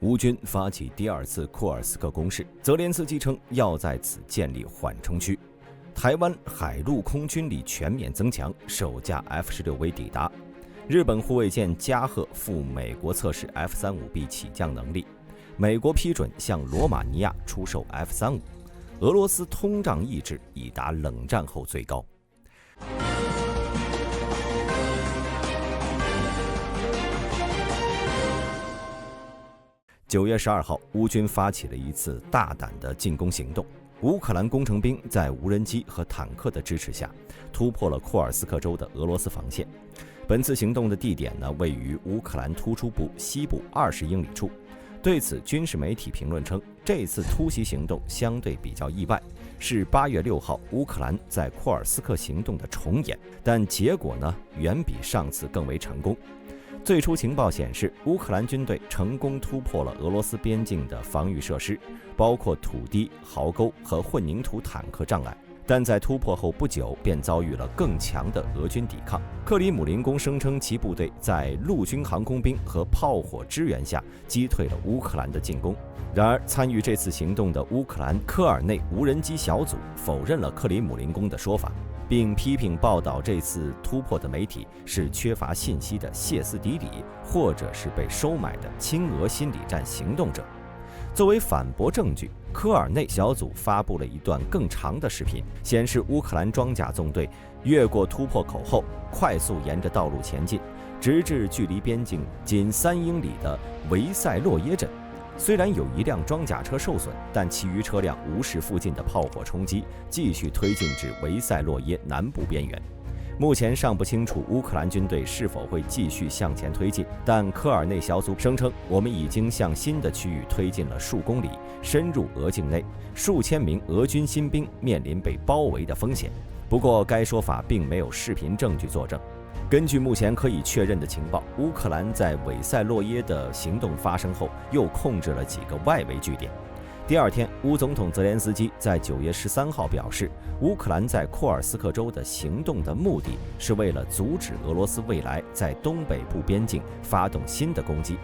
乌军发起第二次库尔斯克攻势，泽连斯基称要在此建立缓冲区。台湾海陆空军力全面增强，首架 F-16V 抵达。日本护卫舰加贺赴美国测试 F-35B 起降能力。美国批准向罗马尼亚出售 F-35。俄罗斯通胀抑制已达冷战后最高。9月12号，乌军发起了一次大胆的进攻行动。乌克兰工程兵在无人机和坦克的支持下，突破了库尔斯克州的俄罗斯防线。本次行动的地点呢，位于乌克兰突出部西部20英里处。对此，军事媒体评论称，这次突袭行动相对比较意外，是8月6号乌克兰在库尔斯克行动的重演，但结果呢，远比上次更为成功。最初情报显示，乌克兰军队成功突破了俄罗斯边境的防御设施，包括土堤、壕沟和混凝土坦克障碍。但在突破后不久，便遭遇了更强的俄军抵抗。克里姆林宫声称其部队在陆军航空兵和炮火支援下击退了乌克兰的进攻。然而，参与这次行动的乌克兰科尔内无人机小组否认了克里姆林宫的说法，并批评报道这次突破的媒体是缺乏信息的歇斯底里，或者是被收买的亲俄心理战行动者。作为反驳证据，科尔内小组发布了一段更长的视频，显示乌克兰装甲纵队越过突破口后，快速沿着道路前进，直至距离边境仅3英里的维塞洛耶镇。虽然有一辆装甲车受损，但其余车辆无视附近的炮火冲击，继续推进至维塞洛耶南部边缘。目前尚不清楚乌克兰军队是否会继续向前推进，但科尔内小组声称，我们已经向新的区域推进了数公里，深入俄境内，数千名俄军新兵面临被包围的风险。不过，该说法并没有视频证据作证。根据目前可以确认的情报，乌克兰在韦塞洛耶的行动发生后，又控制了几个外围据点。第二天，乌总统泽连斯基在9月13号表示，乌克兰在库尔斯克州的行动的目的是为了阻止俄罗斯未来在东北部边境发动新的攻击，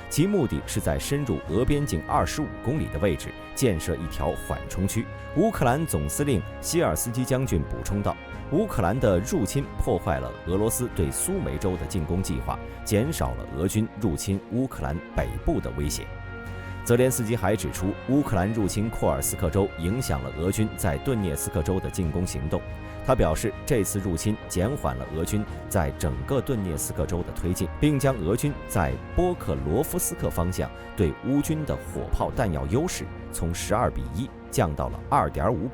其目的是在深入俄边境25公里的位置建设一条缓冲区。乌克兰总司令希尔斯基将军补充道，乌克兰的入侵破坏了俄罗斯对苏梅州的进攻计划，减少了俄军入侵乌克兰北部的威胁。泽连斯基还指出，乌克兰入侵库尔斯克州影响了俄军在顿涅斯克州的进攻行动。他表示，这次入侵减缓了俄军在整个顿涅斯克州的推进，并将俄军在波克罗夫斯克方向对乌军的火炮弹药优势从12:1降到了2.5:1。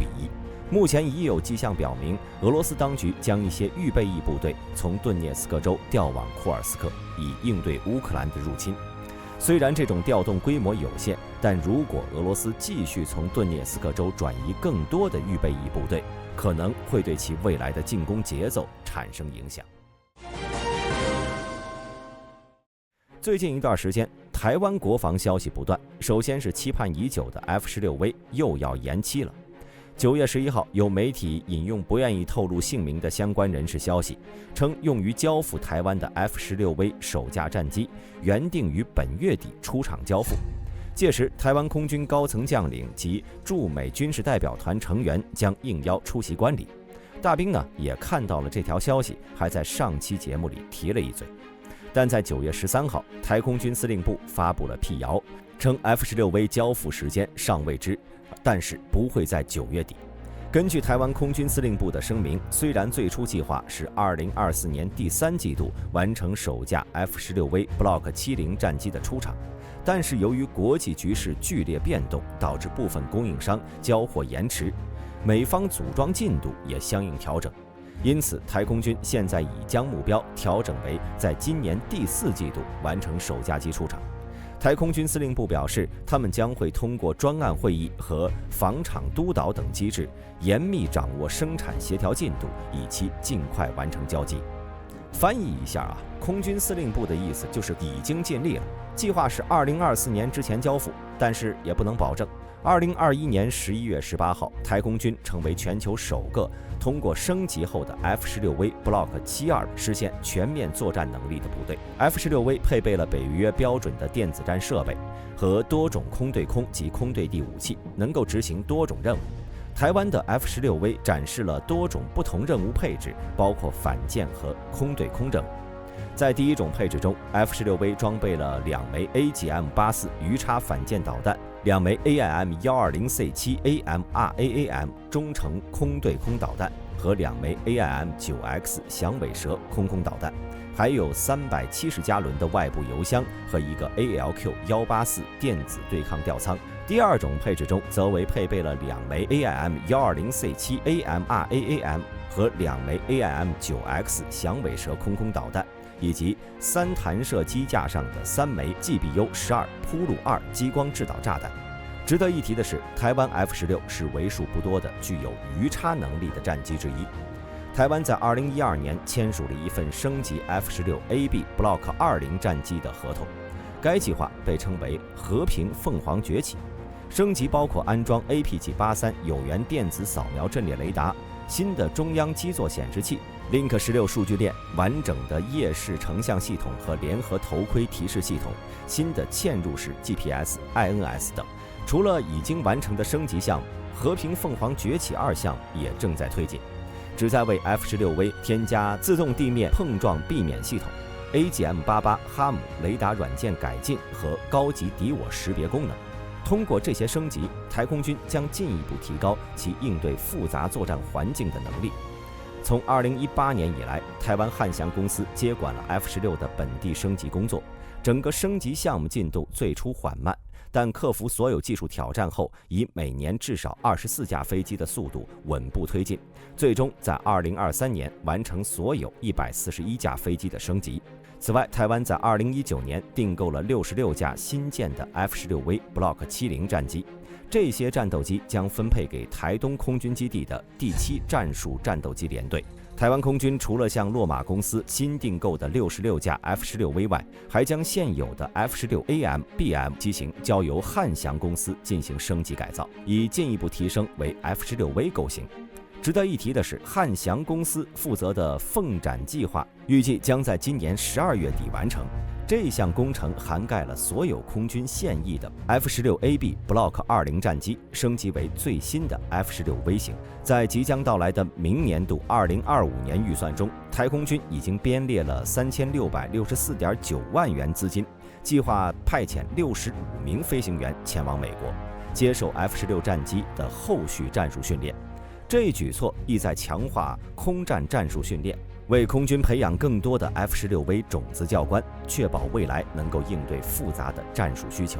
目前已有迹象表明，俄罗斯当局将一些预备役部队从顿涅斯克州调往库尔斯克，以应对乌克兰的入侵。虽然这种调动规模有限，但如果俄罗斯继续从顿涅斯克州转移更多的预备役部队，可能会对其未来的进攻节奏产生影响。最近一段时间，台湾国防消息不断，首先是期盼已久的 F-16V 又要延期了。9月11号，有媒体引用不愿意透露姓名的相关人士消息，称用于交付台湾的 F-16V 首架战机原定于本月底出厂交付，届时台湾空军高层将领及驻美军事代表团成员将应邀出席观礼。大兵呢也看到了这条消息，还在上期节目里提了一嘴。但在9月13号，台空军司令部发布了辟谣，称 F-16V 交付时间尚未知，但是不会在9月底。根据台湾空军司令部的声明，虽然最初计划是2024年第3季度完成首架 F-16V Block 70战机的出厂，但是由于国际局势剧烈变动，导致部分供应商交货延迟，美方组装进度也相应调整。因此，台空军现在已将目标调整为在今年第4季度完成首架机出厂。台空军司令部表示，他们将会通过专案会议和防厂督导等机制，严密掌握生产协调进度，以期尽快完成交机。翻译一下空军司令部的意思就是已经尽力了，计划是2024年之前交付，但是也不能保证。2021年11月18号，太空军成为全球首个通过升级后的 F-16V Block 72实现全面作战能力的部队。F-16V 配备了北约标准的电子战设备和多种空对空及空对地武器，能够执行多种任务。台湾的 F-16V 展示了多种不同任务配置，包括反舰和空对空任务。在第一种配置中 ，F-16V 装备了2枚 AGM-84 鱼叉反舰导弹、2枚 AIM-120C7 中程空对空导弹和2枚 AIM-9X 响尾蛇空导弹，还有370加仑的外部油箱和一个 ALQ-184 电子对抗吊舱。第二种配置中，则为配备了2枚 AIM-120C7 和2枚 AIM-9X 响尾蛇空导弹，以及3弹射机架上的3枚 GBU-12 铺路2激光制导炸弹。值得一提的是，台湾 F-16是为数不多的具有鱼叉能力的战机之一。台湾在2012年签署了一份升级 F-16AB Block 20战机的合同，该计划被称为和平凤凰崛起。升级包括安装 APG-83 有源电子扫描阵列雷达、新的中央基座显示器、Link 16数据链、完整的夜视成像系统和联合头盔提示系统、新的嵌入式 GPS、INS 等。除了已经完成的升级项目，和平凤凰崛起2项也正在推进，旨在为 F-16V 添加自动地面碰撞避免系统、AGM-88 哈姆雷达软件改进和高级敌我识别功能。通过这些升级，太空军将进一步提高其应对复杂作战环境的能力。从2018年以来，台湾汉翔公司接管了 F-16的本地升级工作，整个升级项目进度最初缓慢，但克服所有技术挑战后，以每年至少24架飞机的速度稳步推进，最终在2023年完成所有141架飞机的升级。此外，台湾在2019年订购了66架新建的 F-16V Block 70战机，这些战斗机将分配给台东空军基地的第7战术战斗机联队。台湾空军除了向洛马公司新订购的66架 F-16V 外，还将现有的 F-16AM、BM 机型交由汉翔公司进行升级改造，以进一步提升为 F-16V 构型。值得一提的是，汉翔公司负责的凤展计划预计将在今年12月底完成。这项工程涵盖了所有空军现役的 F-16AB Block 20战机升级为最新的 F-16V 型。在即将到来的明年度2025年预算中，太空军已经编列了3664.9万元资金，计划派遣65名飞行员前往美国，接受 F-16战机的后续战术训练。这一举措意在强化空战战术训练，为空军培养更多的 F-16V 种子教官，确保未来能够应对复杂的战术需求。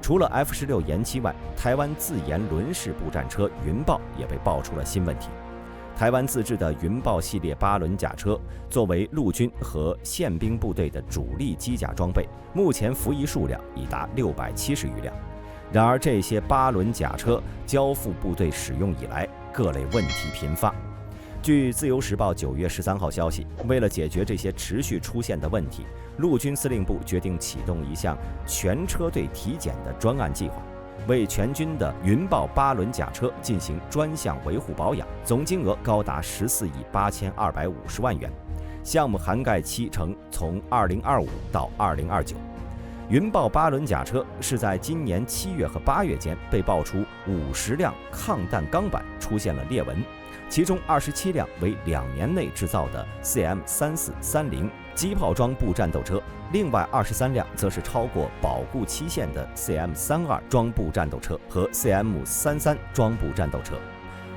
除了 F-16延期外，台湾自研轮式步战车云豹也被爆出了新问题。台湾自制的云豹系列8轮甲车，作为陆军和宪兵部队的主力机甲装备，目前服役数量已达670余辆。然而，这些8轮甲车交付部队使用以来，各类问题频发。据自由时报9月13号消息，为了解决这些持续出现的问题，陆军司令部决定启动一项全车队体检的专案计划，为全军的云豹8轮甲车进行专项维护保养，总金额高达14亿8250万元。项目涵盖期程从2025到2029。云豹8轮甲车是在今年7月和8月间被爆出50辆抗弹钢板出现了裂纹，其中27辆为2年内制造的 CM3430机炮装步战斗车，另外23辆则是超过保固期限的 CM32装步战斗车和 CM33装步战斗车。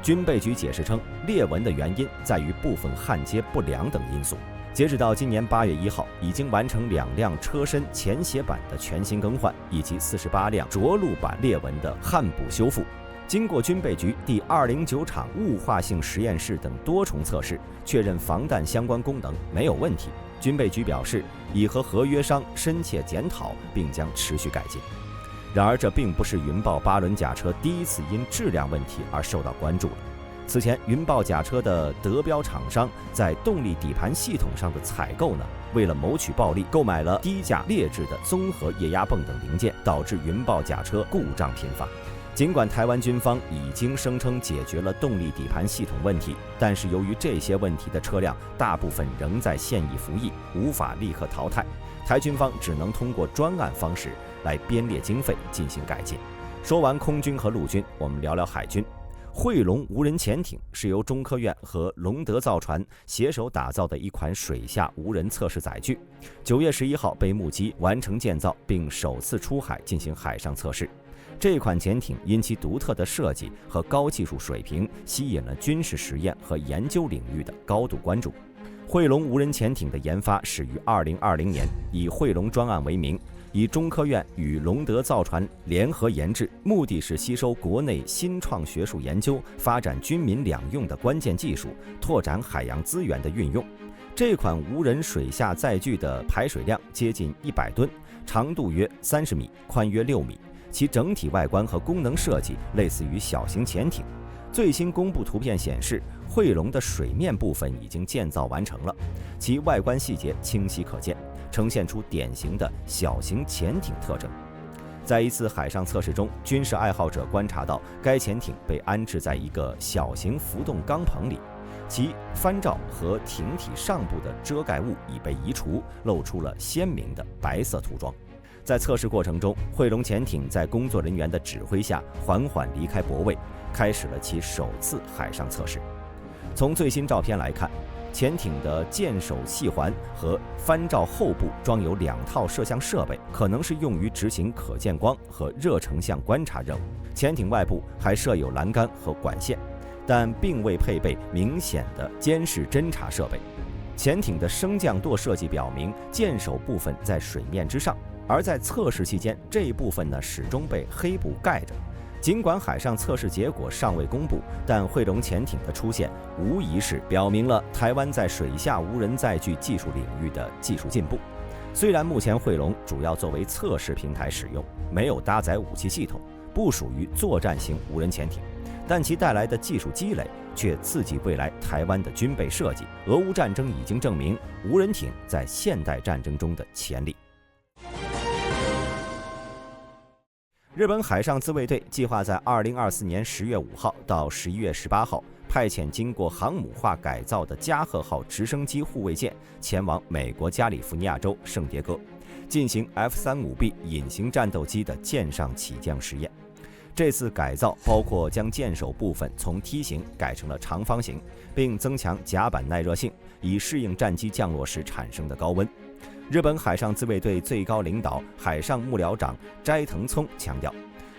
军备局解释称，裂纹的原因在于部分焊接不良等因素。截止到今年8月1号，已经完成2辆车身前斜板的全新更换，以及48辆着陆板裂纹的焊补修复。经过军备局第209场雾化性实验室等多重测试，确认防弹相关功能没有问题。军备局表示，已和合约商深切检讨，并将持续改进。然而，这并不是云豹8轮甲车第一次因质量问题而受到关注了。此前，云豹甲车的德标厂商在动力底盘系统上的采购为了谋取暴利，购买了低价劣质的综合液压泵等零件，导致云豹甲车故障频发。尽管台湾军方已经声称解决了动力底盘系统问题，但是由于这些问题的车辆大部分仍在现役服役，无法立刻淘汰，台军方只能通过专案方式来编列经费进行改进。说完空军和陆军，我们聊聊海军。汇龙无人潜艇是由中科院和龙德造船携手打造的一款水下无人测试载具。9月11号被目击完成建造，并首次出海进行海上测试。这款潜艇因其独特的设计和高技术水平，吸引了军事实验和研究领域的高度关注。汇龙无人潜艇的研发始于2020年，以汇龙专案为名，以中科院与龙德造船联合研制，目的是吸收国内新创学术研究，发展军民两用的关键技术，拓展海洋资源的运用。这款无人水下载具的排水量接近100吨，长度约30米，宽约6米。其整体外观和功能设计类似于小型潜艇。最新公布图片显示，汇龙的水面部分已经建造完成了，其外观细节清晰可见，呈现出典型的小型潜艇特征。在一次海上测试中，军事爱好者观察到该潜艇被安置在一个小型浮动钢棚里，其帆罩和艇体上部的遮盖物已被移除，露出了鲜明的白色涂装。在测试过程中，汇龙潜艇在工作人员的指挥下缓缓离开泊位，开始了其首次海上测试。从最新照片来看，潜艇的舰首系环和帆罩后部装有2套摄像设备，可能是用于执行可见光和热成像观察任务。潜艇外部还设有栏杆和管线，但并未配备明显的监视侦察设备。潜艇的升降舵设计表明，舰首部分在水面之上，而在测试期间，这一部分始终被黑布盖着。尽管海上测试结果尚未公布，但汇龙潜艇的出现无疑是表明了台湾在水下无人载具技术领域的技术进步。虽然目前汇龙主要作为测试平台使用，没有搭载武器系统，不属于作战型无人潜艇，但其带来的技术积累却刺激未来台湾的军备设计。俄乌战争已经证明无人艇在现代战争中的潜力。日本海上自卫队计划在2024年10月5号到11月18号派遣经过航母化改造的加贺号直升机护卫舰前往美国加利福尼亚州圣迭戈，进行 F-35B 隐形战斗机的舰上起降实验。这次改造包括将舰首部分从梯形改成了长方形，并增强甲板耐热性，以适应战机降落时产生的高温。日本海上自卫队最高领导海上幕僚长斋藤聪强调，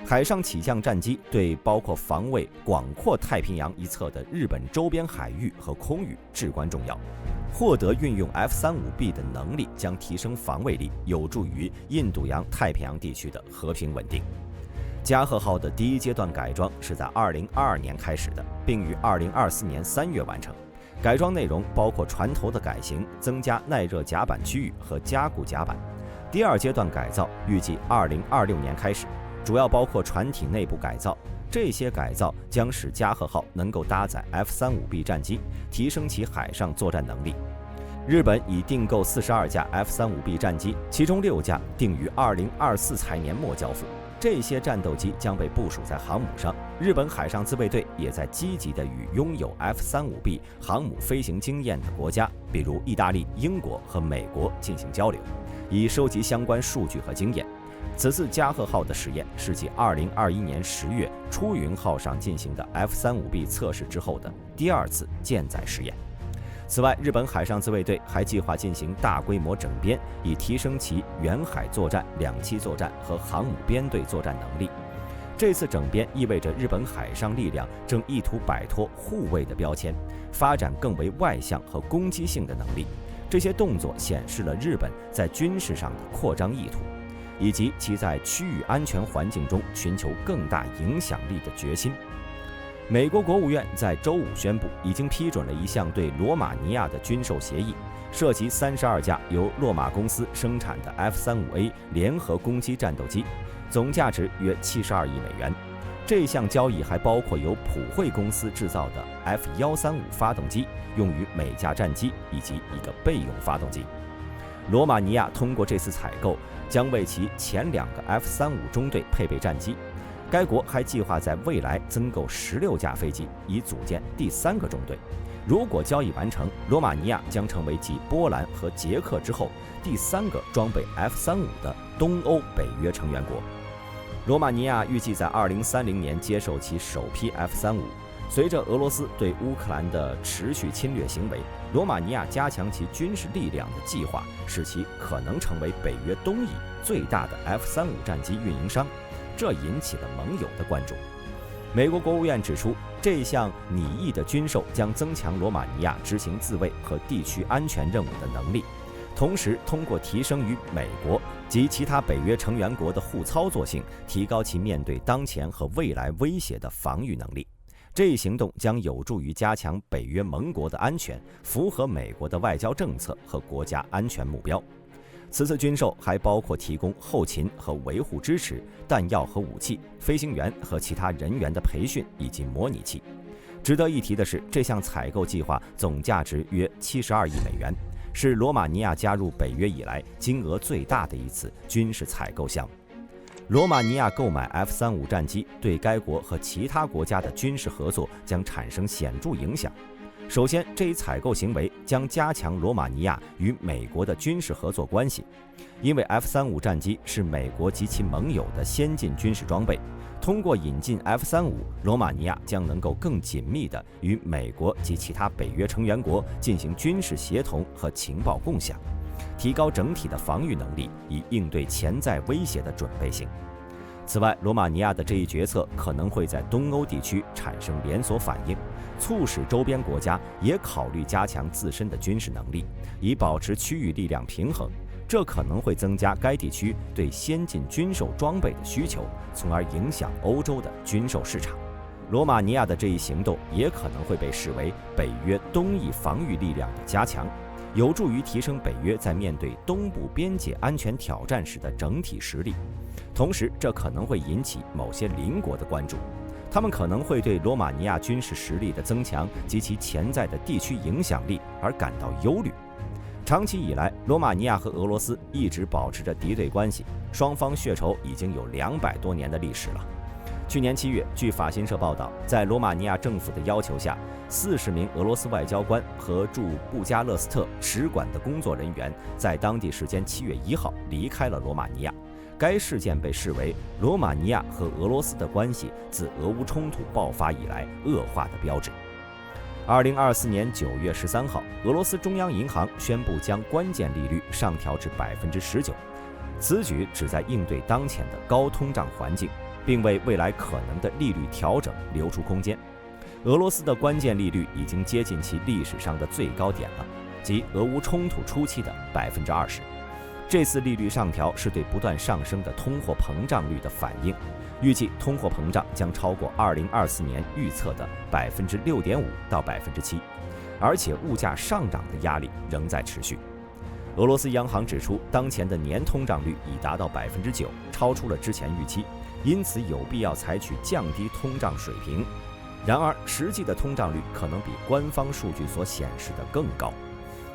海上起降战机对包括防卫广阔太平洋一侧的日本周边海域和空域至关重要。获得运用 F-35B 的能力将提升防卫力，有助于印度洋太平洋地区的和平稳定。加贺号的第一阶段改装是在2022年开始的，并于2024年3月完成。改装内容包括船头的改型、增加耐热甲板区域和加固甲板。第二阶段改造预计2026年开始，主要包括船体内部改造。这些改造将使加贺号能够搭载 F-35B 战机，提升其海上作战能力。日本已订购42架 F-35B 战机，其中6架定于2024财年末交付。这些战斗机将被部署在航母上。日本海上自卫队也在积极地与拥有 F-35B 航母飞行经验的国家，比如意大利、英国和美国进行交流，以收集相关数据和经验。此次加贺号的实验是继2021年10月出云号上进行的 F-35B 测试之后的第2次舰载实验。此外，日本海上自卫队还计划进行大规模整编，以提升其远海作战、两栖作战和航母编队作战能力。这次整编意味着日本海上力量正意图摆脱护卫的标签，发展更为外向和攻击性的能力。这些动作显示了日本在军事上的扩张意图，以及其在区域安全环境中寻求更大影响力的决心。美国国务院在周五宣布，已经批准了一项对罗马尼亚的军售协议，涉及32架由洛马公司生产的 F-35A 联合攻击战斗机，总价值约72亿美元。这项交易还包括由普惠公司制造的 F-135发动机，用于每架战机，以及一个备用发动机。罗马尼亚通过这次采购，将为其前2个 F-35中队配备战机。该国还计划在未来增购16架飞机，以组建第3个中队。如果交易完成，罗马尼亚将成为继波兰和捷克之后第3个装备 F-35的东欧北约成员国。罗马尼亚预计在2030年接受其首批 F-35。随着俄罗斯对乌克兰的持续侵略行为，罗马尼亚加强其军事力量的计划，使其可能成为北约东翼最大的 F-35战机运营商，这引起了盟友的关注。美国国务院指出，这项拟议的军售将增强罗马尼亚执行自卫和地区安全任务的能力，同时通过提升与美国及其他北约成员国的互操作性，提高其面对当前和未来威胁的防御能力。这一行动将有助于加强北约盟国的安全，符合美国的外交政策和国家安全目标。此次军售还包括提供后勤和维护支持、弹药和武器、飞行员和其他人员的培训以及模拟器。值得一提的是，这项采购计划总价值约72亿美元，是罗马尼亚加入北约以来金额最大的一次军事采购项目。罗马尼亚购买 F-35战机对该国和其他国家的军事合作将产生显著影响。首先，这一采购行为将加强罗马尼亚与美国的军事合作关系，因为 F-35战机是美国及其盟友的先进军事装备。通过引进 F-35，罗马尼亚将能够更紧密地与美国及其他北约成员国进行军事协同和情报共享，提高整体的防御能力，以应对潜在威胁的准备性。此外，罗马尼亚的这一决策可能会在东欧地区产生连锁反应，促使周边国家也考虑加强自身的军事能力，以保持区域力量平衡。这可能会增加该地区对先进军售装备的需求，从而影响欧洲的军售市场。罗马尼亚的这一行动也可能会被视为北约东翼防御力量的加强，有助于提升北约在面对东部边界安全挑战时的整体实力。同时，这可能会引起某些邻国的关注，他们可能会对罗马尼亚军事实力的增强及其潜在的地区影响力而感到忧虑。长期以来，罗马尼亚和俄罗斯一直保持着敌对关系，双方血仇已经有200多年的历史了。去年7月，据法新社报道，在罗马尼亚政府的要求下，40名俄罗斯外交官和驻布加勒斯特使馆的工作人员在当地时间7月1号离开了罗马尼亚。该事件被视为罗马尼亚和俄罗斯的关系自俄乌冲突爆发以来恶化的标志。2024年9月13号，俄罗斯中央银行宣布将关键利率上调至19%，此举旨在应对当前的高通胀环境，并为未来可能的利率调整留出空间。俄罗斯的关键利率已经接近其历史上的最高点了，即俄乌冲突初期的20%。这次利率上调是对不断上升的通货膨胀率的反应，预计通货膨胀将超过2024年预测的6.5%到7%，而且物价上涨的压力仍在持续。俄罗斯央行指出，当前的年通胀率已达到9%，超出了之前预期，因此有必要采取降低通胀水平。然而，实际的通胀率可能比官方数据所显示的更高。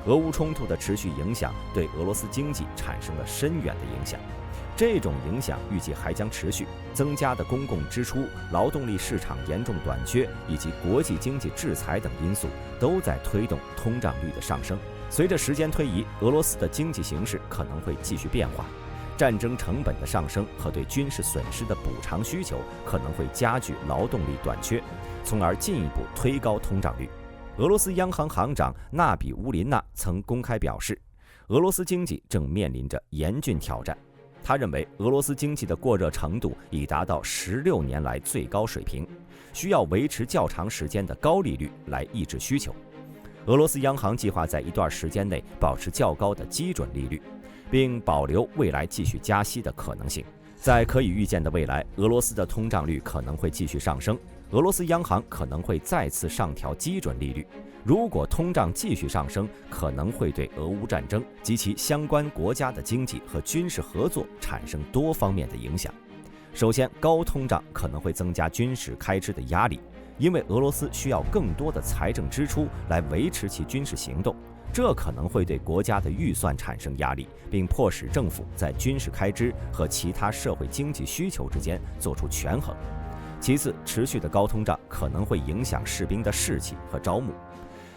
俄乌冲突的持续影响对俄罗斯经济产生了深远的影响，这种影响预计还将持续。增加的公共支出、劳动力市场严重短缺以及国际经济制裁等因素都在推动通胀率的上升。随着时间推移，俄罗斯的经济形势可能会继续变化，战争成本的上升和对军事损失的补偿需求可能会加剧劳动力短缺，从而进一步推高通胀率。俄罗斯央行行长纳比乌林娜曾公开表示，俄罗斯经济正面临着严峻挑战。他认为，俄罗斯经济的过热程度已达到16年来最高水平，需要维持较长时间的高利率来抑制需求。俄罗斯央行计划在一段时间内保持较高的基准利率，并保留未来继续加息的可能性。在可以预见的未来，俄罗斯的通胀率可能会继续上升，俄罗斯央行可能会再次上调基准利率。如果通胀继续上升，可能会对俄乌战争及其相关国家的经济和军事合作产生多方面的影响。首先，高通胀可能会增加军事开支的压力，因为俄罗斯需要更多的财政支出来维持其军事行动，这可能会对国家的预算产生压力，并迫使政府在军事开支和其他社会经济需求之间做出权衡。其次，持续的高通胀可能会影响士兵的士气和招募，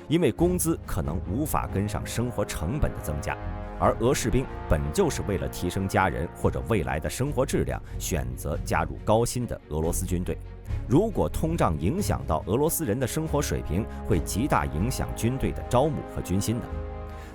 因为工资可能无法跟上生活成本的增加，而俄士兵本就是为了提升家人或者未来的生活质量，选择加入高薪的俄罗斯军队。如果通胀影响到俄罗斯人的生活水平，会极大影响军队的招募和军心的。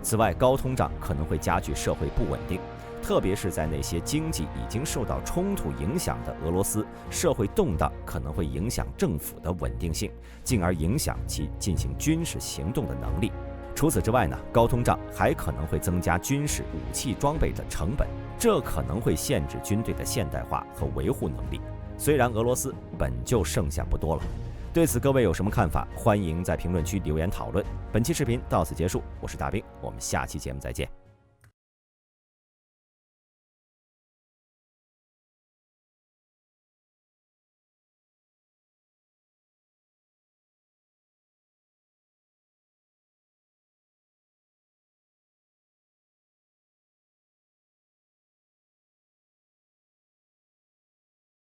此外，高通胀可能会加剧社会不稳定，特别是在那些经济已经受到冲突影响的俄罗斯，社会动荡可能会影响政府的稳定性，进而影响其进行军事行动的能力。除此之外呢，高通胀还可能会增加军事武器装备的成本，这可能会限制军队的现代化和维护能力。虽然俄罗斯本就剩下不多了。对此各位有什么看法？欢迎在评论区留言讨论。本期视频到此结束，我是大兵，我们下期节目再见。